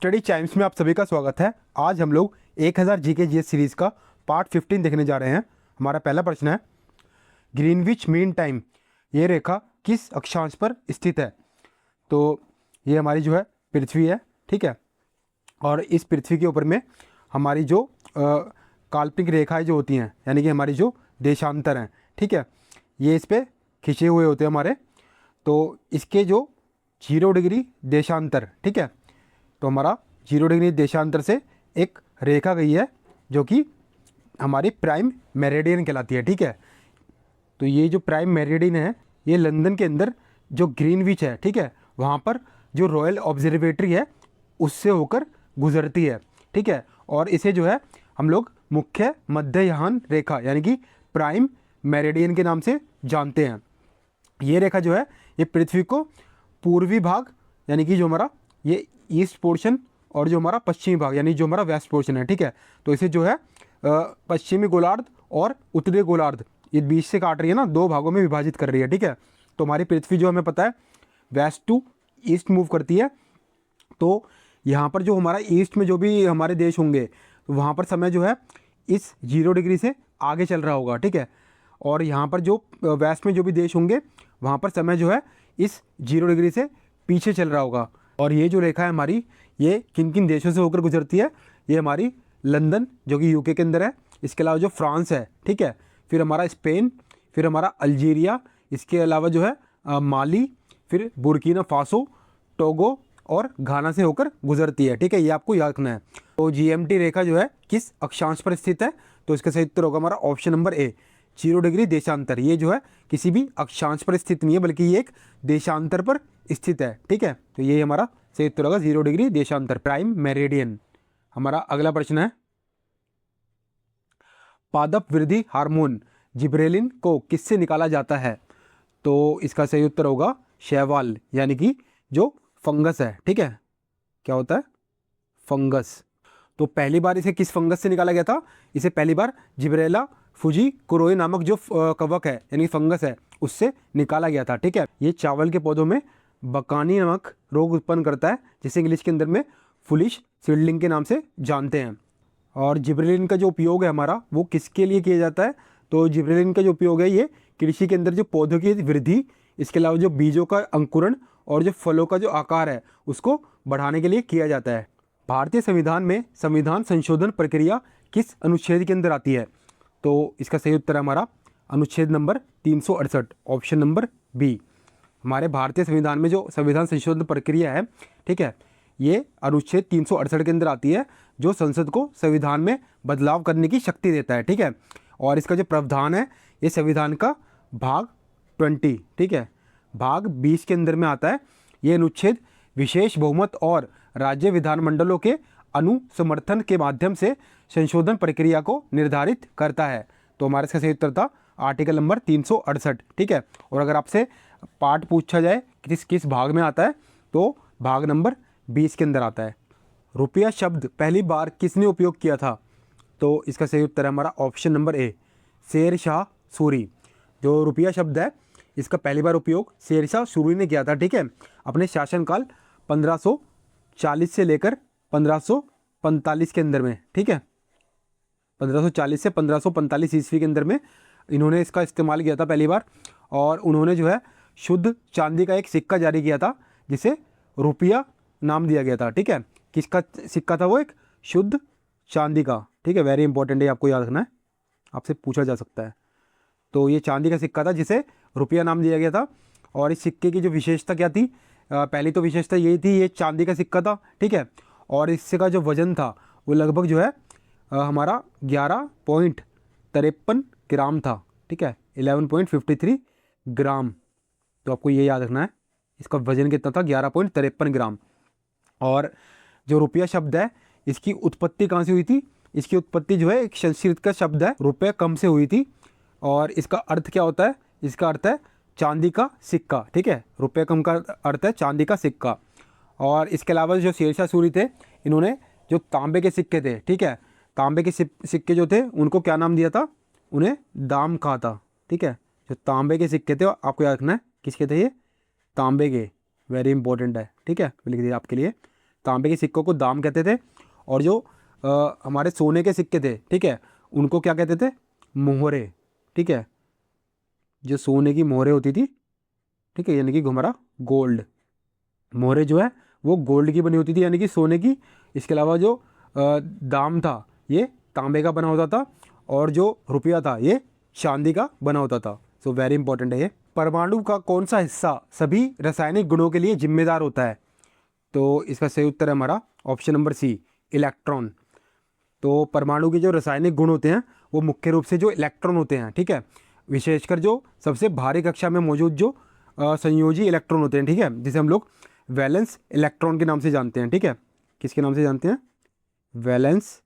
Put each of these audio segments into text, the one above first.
Study Chimes में आप सभी का स्वागत है। आज हम लोग 1000 जीके जीएस सीरीज़ का पार्ट 15 देखने जा रहे हैं। हमारा पहला प्रश्न है, ग्रीनविच मीन टाइम ये रेखा किस अक्षांश पर स्थित है? तो ये हमारी जो है पृथ्वी है, ठीक है। और इस पृथ्वी के ऊपर में हमारी जो काल्पनिक रेखाएं जो होती हैं, यानी कि हमारी जो देशांतर हैं, ठीक है, ये इस पर खिंचे हुए होते हैं हमारे। तो इसके जो 0 डिग्री देशांतर, ठीक है, तो हमारा 0 डिग्री देशांतर से एक रेखा गई है जो कि हमारी प्राइम मेरिडियन कहलाती है, ठीक है। तो ये जो प्राइम मेरिडियन है ये लंदन के अंदर जो ग्रीनविच है, ठीक है, वहाँ पर जो रॉयल ऑब्जर्वेटरी है उससे होकर गुजरती है, ठीक है। और इसे जो है हम लोग मुख्य मध्ययान रेखा यानी कि प्राइम मेरिडियन के नाम से जानते हैं। ये रेखा जो है ये पृथ्वी को पूर्वी भाग यानी कि जो हमारा ये ईस्ट पोर्शन और जो हमारा पश्चिमी भाग यानी जो हमारा वेस्ट पोर्शन है, ठीक है, तो इसे जो है पश्चिमी गोलार्ध और उत्तरी गोलार्ध ये बीच से काट रही है ना, 2 भागों में विभाजित कर रही है, ठीक है। तो हमारी पृथ्वी जो हमें पता है वेस्ट टू ईस्ट मूव करती है। तो यहाँ पर जो हमारा ईस्ट में जो भी हमारे देश होंगे तो वहाँ पर समय जो है इस 0 डिग्री से आगे चल रहा होगा, ठीक है। और यहाँ पर जो वेस्ट में जो भी देश होंगे वहाँ पर समय जो है इस 0 डिग्री से पीछे चल रहा होगा। और ये जो रेखा है हमारी ये किन किन देशों से होकर गुजरती है? ये हमारी लंदन जो कि यूके के अंदर है, इसके अलावा जो फ्रांस है, ठीक है, फिर हमारा स्पेन, फिर हमारा अल्जीरिया, इसके अलावा जो है माली, फिर बुर्किना फासो, टोगो और घाना से होकर गुजरती है, ठीक है। ये आपको याद रखना है। तो जीएमटी रेखा जो है किस अक्षांश पर स्थित है? तो इसका सही उत्तर होगा हमारा ऑप्शन नंबर ए, 0 डिग्री देशांतर। ये जो है किसी भी अक्षांश पर स्थित नहीं है बल्कि ये एक देशांतर पर स्थित है, ठीक है। तो ये हमारा सही उत्तर होगा 0 डिग्री देशांतर, प्राइम मेरिडियन। हमारा अगला प्रश्न है, पादप वृद्धि हार्मोन जिब्रेलिन को किससे निकाला जाता है? तो इसका सही उत्तर होगा शैवाल यानी कि जो फंगस है, ठीक है। क्या होता है? फंगस। तो पहली बार इसे किस फंगस से निकाला गया था? इसे पहली बार जिब्रेला फुजी कुरोई नामक जो कवक है यानी फंगस है उससे निकाला गया था, ठीक है। ये चावल के पौधों में बकानी नामक रोग उत्पन्न करता है जिसे इंग्लिश के अंदर में फुलिश सीडलिंग के नाम से जानते हैं। और जिब्रेलिन का जो उपयोग है हमारा वो किसके लिए किया जाता है? तो जिब्रेलिन का जो उपयोग है ये कृषि के अंदर जो पौधों की वृद्धि, इसके अलावा जो बीजों का अंकुरण और जो फलों का जो आकार है उसको बढ़ाने के लिए किया जाता है। भारतीय संविधान में संविधान संशोधन प्रक्रिया किस अनुच्छेद के अंदर आती है? तो इसका सही उत्तर है हमारा अनुच्छेद नंबर 368, ऑप्शन नंबर बी। हमारे भारतीय संविधान में जो संविधान संशोधन प्रक्रिया है, ठीक है, ये अनुच्छेद 368 के अंदर आती है जो संसद को संविधान में बदलाव करने की शक्ति देता है, ठीक है। और इसका जो प्रावधान है ये संविधान का भाग 20, ठीक है, भाग 20 के अंदर में आता है। ये अनुच्छेद विशेष बहुमत और राज्य विधानमंडलों के अनुसमर्थन के माध्यम से संशोधन प्रक्रिया को निर्धारित करता है। तो हमारा इसका सही उत्तर था आर्टिकल नंबर 368, ठीक है। और अगर आपसे पार्ट पूछा जाए किस किस भाग में आता है तो भाग नंबर 20 के अंदर आता है। रुपया शब्द पहली बार किसने उपयोग किया था? तो इसका सही उत्तर है हमारा option number A, Sher Shah Suri. जो रुपया शब्द है इसका पहली बार उपयोग शेर शाह सूरी ने किया था, ठीक है, अपने शासनकाल 1540 से लेकर 1545 के अंदर में, ठीक है, 1540 से 1545 ईस्वी के अंदर में इन्होंने इसका इस्तेमाल किया था पहली बार। और उन्होंने जो है शुद्ध चांदी का एक सिक्का जारी किया था जिसे रुपया नाम दिया गया था, ठीक है। किसका सिक्का था वो? एक शुद्ध चांदी का, ठीक है, वेरी इंपॉर्टेंट है, आपको याद रखना है, आपसे पूछा जा सकता है। तो ये चांदी का सिक्का था जिसे रुपया नाम दिया गया था। और इस सिक्के की जो विशेषता क्या थी? पहली तो विशेषता यही थी ये चांदी का सिक्का था, ठीक है, और इससे का जो वजन था वो लगभग जो है हमारा 11.53 ग्राम था, ठीक है, 11.53 ग्राम। तो आपको ये याद रखना है इसका वजन कितना था, 11.53 ग्राम। और जो रुपया शब्द है इसकी उत्पत्ति कहाँ से हुई थी? इसकी उत्पत्ति जो है एक संस्कृत का शब्द है रुपये कम से हुई थी। और इसका अर्थ क्या होता है? इसका अर्थ है चांदी का सिक्का, ठीक है, रुपये कम का अर्थ है चांदी का सिक्का। और इसके अलावा जो शेर शाह सूरी थे इन्होंने जो तांबे के सिक्के थे, ठीक है, तांबे के सिक्के जो थे उनको क्या नाम दिया था? उन्हें दाम कहा था, ठीक है। जो तांबे के सिक्के थे आपको याद रखना है किसके थे? ये तांबे के, वेरी इंपॉर्टेंट है, ठीक है, लिख दिया आपके लिए तांबे के सिक्कों को दाम कहते थे, और जो हमारे सोने के सिक्के थे, ठीक है, उनको क्या कहते थे? मोहरे, ठीक है, जो सोने की मोहरे होती थी, ठीक है, यानी कि हमारा गोल्ड, मोहरे जो है वो गोल्ड की बनी होती थी, यानी कि सोने की। इसके अलावा जो दाम था ये तांबे का बना होता था, और जो रुपया था ये चांदी का बना होता था। सो वेरी इंपॉर्टेंट है ये। परमाणु का कौन सा हिस्सा सभी रासायनिक गुणों के लिए जिम्मेदार होता है? तो इसका सही उत्तर है हमारा ऑप्शन नंबर सी, इलेक्ट्रॉन। तो परमाणु के जो रासायनिक गुण होते हैं वो मुख्य रूप से जो इलेक्ट्रॉन होते हैं, ठीक है, विशेषकर जो सबसे भारी कक्षा में मौजूद जो संयोजी इलेक्ट्रॉन होते हैं, ठीक है, जिसे हम लोग वैलेंस इलेक्ट्रॉन के नाम से जानते हैं, ठीक है। किसके नाम से जानते हैं? Valence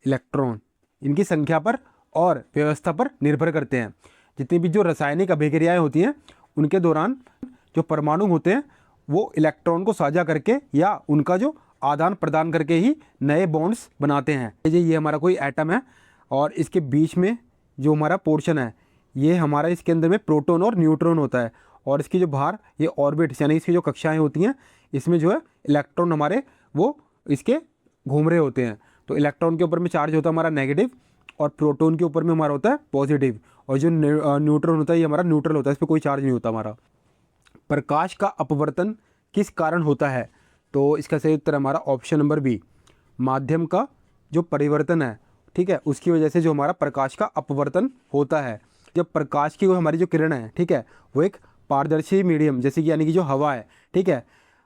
electron. इनकी संख्या पर और व्यवस्था पर निर्भर करते हैं। जितनी भी जो रासायनिक अभिक्रियाएं होती हैं उनके दौरान जो परमाणु होते हैं वो इलेक्ट्रॉन को साझा करके या उनका जो आदान प्रदान करके ही नए बॉन्ड्स बनाते हैं। ये हमारा कोई एटम है और इसके बीच में जो हमारा पोर्शन है ये हमारा, इसके अंदर में प्रोटॉन और न्यूट्रॉन होता है, और इसकी जो बाहर ये ऑर्बिट यानी इसकी जो कक्षाएं होती हैं इसमें जो है इलेक्ट्रॉन हमारे वो इसके घूम रहे होते हैं। तो इलेक्ट्रॉन के ऊपर में चार्ज होता है हमारा नेगेटिव, और प्रोटॉन के ऊपर में हमारा होता है पॉजिटिव, और जो न्यूट्रॉन होता है ये हमारा न्यूट्रल होता है, इस पर कोई चार्ज नहीं होता हमारा। प्रकाश का अपवर्तन किस कारण होता है? तो इसका सही उत्तर हमारा ऑप्शन नंबर बी, माध्यम का जो परिवर्तन है, ठीक है, उसकी वजह से जो हमारा प्रकाश का अपवर्तन होता है। जब प्रकाश की वो हमारी जो किरण है, ठीक है, वो एक पारदर्शी मीडियम जैसे कि यानी कि जो हवा है, ठीक है,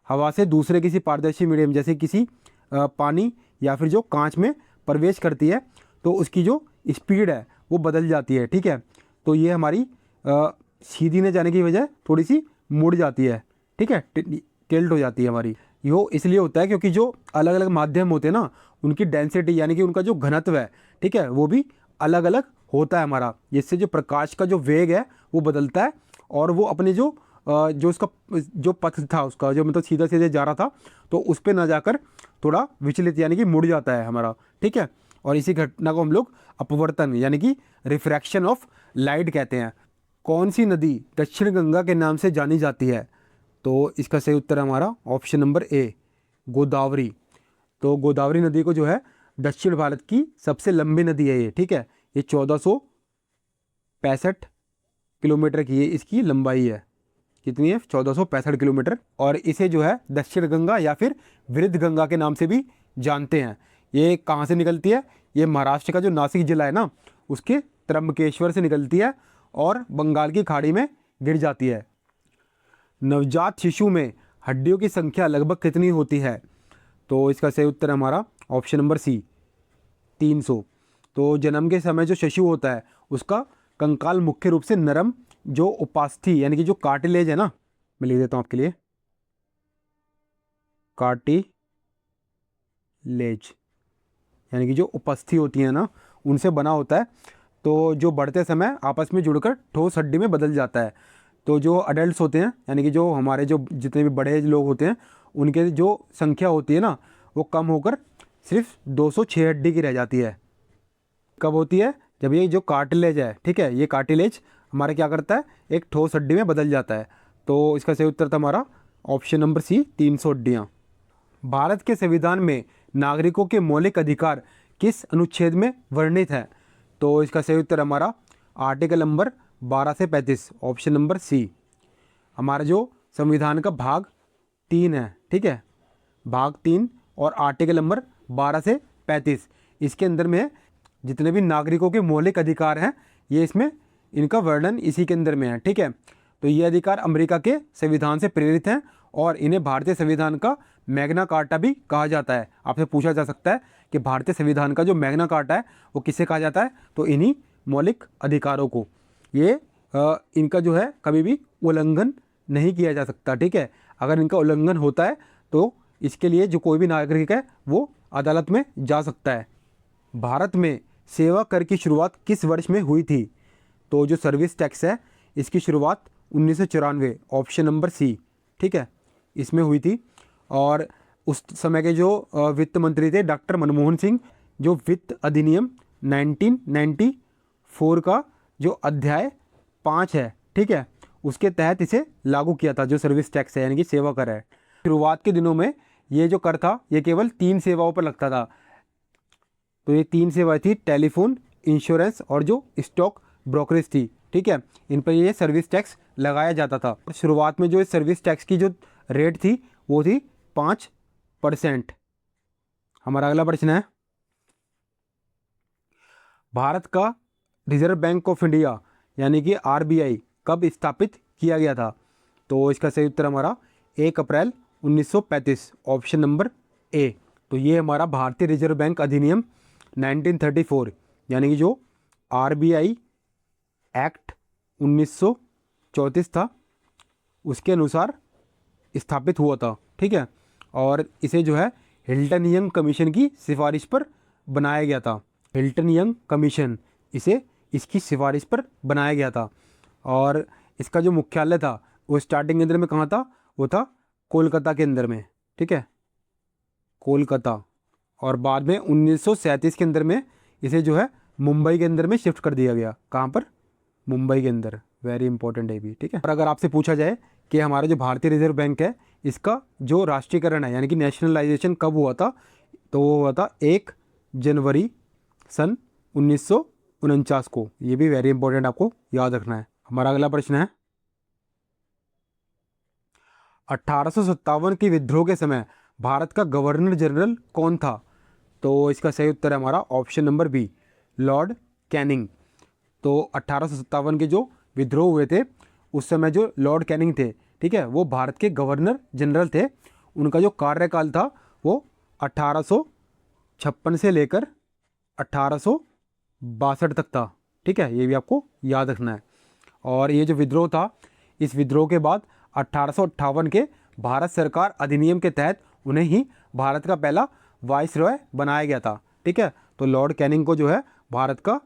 हवा से दूसरे किसी पारदर्शी मीडियम जैसे किसी पानी या फिर जो कांच में प्रवेश करती है तो उसकी जो स्पीड है वो बदल जाती है, ठीक है। तो ये हमारी सीधी न जाने की वजह थोड़ी सी मुड़ जाती है, ठीक है, टिल्ट हो जाती है हमारी। यो इसलिए होता है क्योंकि जो अलग अलग माध्यम होते हैं ना उनकी डेंसिटी यानी कि उनका जो घनत्व है, ठीक है, वो भी अलग अलग होता है हमारा, जिससे जो प्रकाश का जो वेग है वो बदलता है, और वो अपने जो उसका जो पथ था उसका जो मतलब सीधा सीधे जा रहा था तो उस पर ना जाकर थोड़ा विचलित यानी कि मुड़ जाता है हमारा, ठीक है। और इसी घटना को हम लोग अपवर्तन यानी कि रिफ्रैक्शन ऑफ लाइट कहते हैं। कौन सी नदी दक्षिण गंगा के नाम से जानी जाती है? तो इसका सही उत्तर है हमारा ऑप्शन नंबर ए, गोदावरी। तो गोदावरी नदी को जो है दक्षिण भारत की सबसे लंबी नदी है ये, ठीक है, ये 1465 किलोमीटर की है, इसकी लंबाई है। कितनी है? 1465 किलोमीटर। और इसे जो है दक्षिण गंगा या फिर वृद्ध गंगा के नाम से भी जानते हैं। ये कहाँ से निकलती है? ये महाराष्ट्र का जो नासिक जिला है ना उसके त्र्यंबकेश्वर से निकलती है और बंगाल की खाड़ी में गिर जाती है। नवजात शिशु में हड्डियों की संख्या लगभग कितनी होती है? तो इसका सही उत्तर है हमारा ऑप्शन नंबर सी, 300। तो जन्म के समय जो शिशु होता है उसका कंकाल मुख्य रूप से नरम जो उपास्थि यानी कि जो कार्टिलेज है ना, मैं लिख देता हूँ आपके लिए, कार्टिलेज यानी कि जो उपस्थि होती है ना उनसे बना होता है। तो जो बढ़ते समय आपस में जुड़कर ठोस हड्डी में बदल जाता है। तो जो अडल्ट होते हैं यानी कि जो हमारे जो जितने भी बड़े लोग होते हैं उनके जो संख्या होती है ना वो कम होकर सिर्फ 206 हड्डी की रह जाती है। कब होती है? जब ये जो कार्टिलेज है, ठीक है, ये कार्टिलेज हमारा क्या करता है, एक ठोस हड्डी में बदल जाता है। तो इसका सही उत्तर था हमारा ऑप्शन नंबर सी, 300 हड्डियाँ। भारत के संविधान में नागरिकों के मौलिक अधिकार किस अनुच्छेद में वर्णित है? तो इसका सही उत्तर हमारा आर्टिकल नंबर 12 से 35, ऑप्शन नंबर सी। हमारा जो संविधान का भाग 3 है, ठीक है, भाग 3 और आर्टिकल नंबर 12 से 35 इसके अंदर में जितने भी नागरिकों के मौलिक अधिकार हैं ये इसमें इनका वर्णन इसी के अंदर में है, ठीक है। तो ये अधिकार अमेरिका के संविधान से प्रेरित हैं और इन्हें भारतीय संविधान का मैग्ना कार्टा भी कहा जाता है। आपसे पूछा जा सकता है कि भारतीय संविधान का जो मैग्ना कार्टा है वो किसे कहा जाता है? तो इन्हीं मौलिक अधिकारों को। ये इनका जो है कभी भी उल्लंघन नहीं किया जा सकता, ठीक है। अगर इनका उल्लंघन होता है तो इसके लिए जो कोई भी नागरिक है वो अदालत में जा सकता है। भारत में सेवा कर की शुरुआत किस वर्ष में हुई थी? तो जो सर्विस टैक्स है इसकी शुरुआत 1994, ऑप्शन नंबर सी, ठीक है, इसमें हुई थी। और उस समय के जो वित्त मंत्री थे डॉक्टर मनमोहन सिंह, जो वित्त अधिनियम 1994 का जो अध्याय 5 है, ठीक है, उसके तहत इसे लागू किया था, जो सर्विस टैक्स है यानी कि सेवा कर है। शुरुआत के दिनों में ये जो कर था ये केवल 3 सेवाओं पर लगता था। तो ये 3 सेवाएं थी, टेलीफोन, इंश्योरेंस और जो स्टॉक ब्रोकरेज थी, ठीक है, इन पर ये सर्विस टैक्स लगाया जाता था। शुरुआत में जो इस सर्विस टैक्स की जो रेट थी वो थी 5%। हमारा अगला प्रश्न है, भारत का रिजर्व बैंक ऑफ इंडिया यानी कि आरबीआई कब स्थापित किया गया था? तो इसका सही उत्तर हमारा 1 अप्रैल 1935, ऑप्शन नंबर ए। तो ये हमारा भारतीय रिजर्व बैंक अधिनियम 1934 यानी कि जो आरबीआई एक्ट 1934 था उसके अनुसार स्थापित हुआ था, ठीक है। और इसे जो है हिल्टन यंग कमीशन की सिफारिश पर बनाया गया था। हिल्टन यंग कमीशन इसे इसकी सिफारिश पर बनाया गया था। और इसका जो मुख्यालय था वो स्टार्टिंग के अंदर में कहाँ था? वो था कोलकाता के अंदर में, ठीक है, कोलकाता। और बाद में 1937 के अंदर में इसे जो है मुंबई के अंदर में शिफ्ट कर दिया गया। कहाँ पर? मुंबई के अंदर। वेरी इंपॉर्टेंट है भी, ठीक है। और अगर आपसे पूछा जाए कि हमारा जो भारतीय रिजर्व बैंक है इसका जो राष्ट्रीयकरण है यानी कि नेशनलाइजेशन कब हुआ था, तो वो हुआ था 1 जनवरी सन 1949 को। ये भी वेरी इंपॉर्टेंट, आपको याद रखना है। हमारा अगला प्रश्न है, 1857 के विद्रोह के समय भारत का गवर्नर जनरल कौन था? तो इसका सही उत्तर है हमारा option number B, Lord Canning. तो 1857 के जो विद्रोह हुए थे उस समय जो लॉर्ड कैनिंग थे, ठीक है, वो भारत के गवर्नर जनरल थे। उनका जो कार्यकाल था वो 1856 से लेकर 1862 तक था, ठीक है, ये भी आपको याद रखना है। और ये जो विद्रोह था, इस विद्रोह के बाद 1858 के भारत सरकार अधिनियम के तहत उन्हें ही भारत का पहला वाइसरॉय बनाया गया था, ठीक है। तो लॉर्ड कैनिंग को जो है भारत का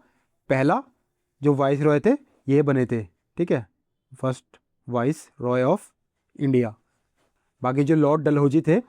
पहला जो वाइसरॉय थे ये बने थे, ठीक है, first vice Roy of India. बाकी जो लॉर्ड डलहौजी थे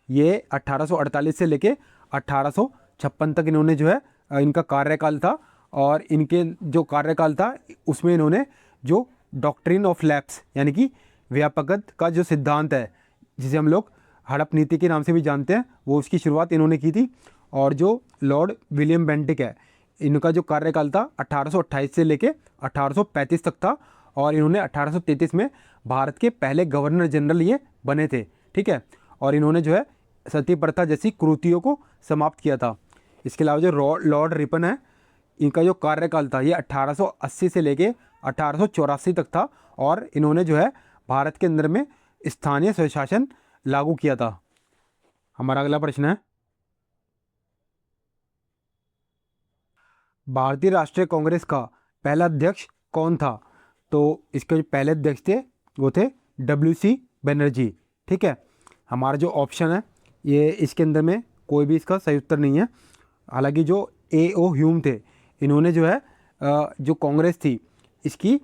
ये 1848 से लेके 1856 तक इन्होंने जो है इनका कार्यकाल था। और इनके जो कार्यकाल था उसमें इन्होंने जो डॉक्ट्रिन ऑफ लैप्स यानी कि व्यापकता का जो सिद्धांत है जिसे हम लोग हड़प नीति के नाम से भी जानते हैं, वो उसकी शुरुआत इन्होंने की थी। और जो लॉर्ड विलियम बेंटिक है इनका जो कार्यकाल था 1828 से लेके 1835 तक था। और इन्होंने 1833 में भारत के पहले गवर्नर जनरल ये बने थे, ठीक है। और इन्होंने जो है सती प्रथा जैसी कुरीतियों को समाप्त किया था। इसके अलावा जो लॉर्ड रिपन है इनका जो कार्यकाल था ये 1880 से लेके 1884 तक था। और इन्होंने जो है भारत के अंदर में स्थानीय स्वशासन लागू किया था। हमारा अगला प्रश्न है, भारतीय राष्ट्रीय कांग्रेस का पहला अध्यक्ष कौन था? तो इसके जो पहले अध्यक्ष थे वो थे WC बनर्जी, ठीक है। हमारा जो ऑप्शन है ये इसके अंदर में कोई भी इसका सही उत्तर नहीं है। हालांकि जो A.O. ह्यूम थे इन्होंने जो है जो कांग्रेस थी इसकी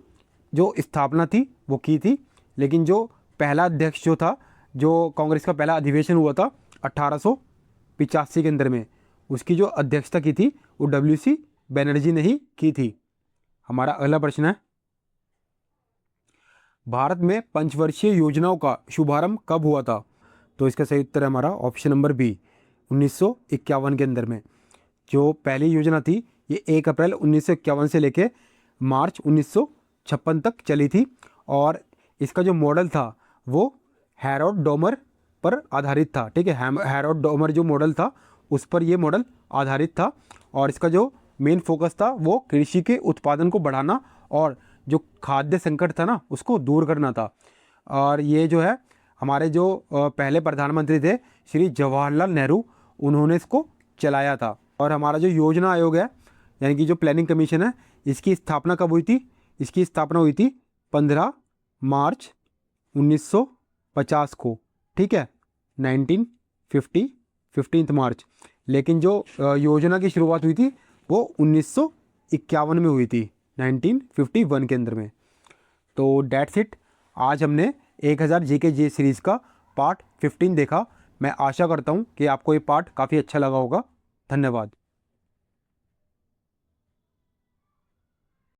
जो स्थापना थी वो की थी। लेकिन जो पहला अध्यक्ष जो था, जो कांग्रेस का पहला अधिवेशन हुआ था 1885 के अंदर में, उसकी जो अध्यक्षता की थी वो WC बनर्जी ने ही की थी। हमारा अगला प्रश्न है, भारत में पंचवर्षीय योजनाओं का शुभारंभ कब हुआ था? तो इसका सही उत्तर है हमारा ऑप्शन नंबर बी, 1951 के अंदर में। जो पहली योजना थी ये 1 अप्रैल 1951 से लेके मार्च 1956 तक चली थी। और इसका जो मॉडल था वो हैरोल्ड डोमर पर आधारित था, ठीक है। हैरोल्ड डोमर जो मॉडल था उस पर ये मॉडल आधारित था। और इसका जो मेन फोकस था वो कृषि के उत्पादन को बढ़ाना और जो खाद्य संकट था ना उसको दूर करना था। और ये जो है हमारे जो पहले प्रधानमंत्री थे श्री जवाहरलाल नेहरू, उन्होंने इसको चलाया था। और हमारा जो योजना आयोग है यानी कि जो प्लानिंग कमीशन है इसकी स्थापना कब हुई थी? इसकी स्थापना हुई थी 15 मार्च 1950 को, ठीक है, 1950 15 मार्च। लेकिन जो योजना की शुरुआत हुई थी वो 1951 में हुई थी, 1951 के अंदर में। तो डेट्स इट। आज हमने 1000 GK सीरीज़ का पार्ट 15 देखा। मैं आशा करता हूँ कि आपको ये पार्ट काफ़ी अच्छा लगा होगा। धन्यवाद।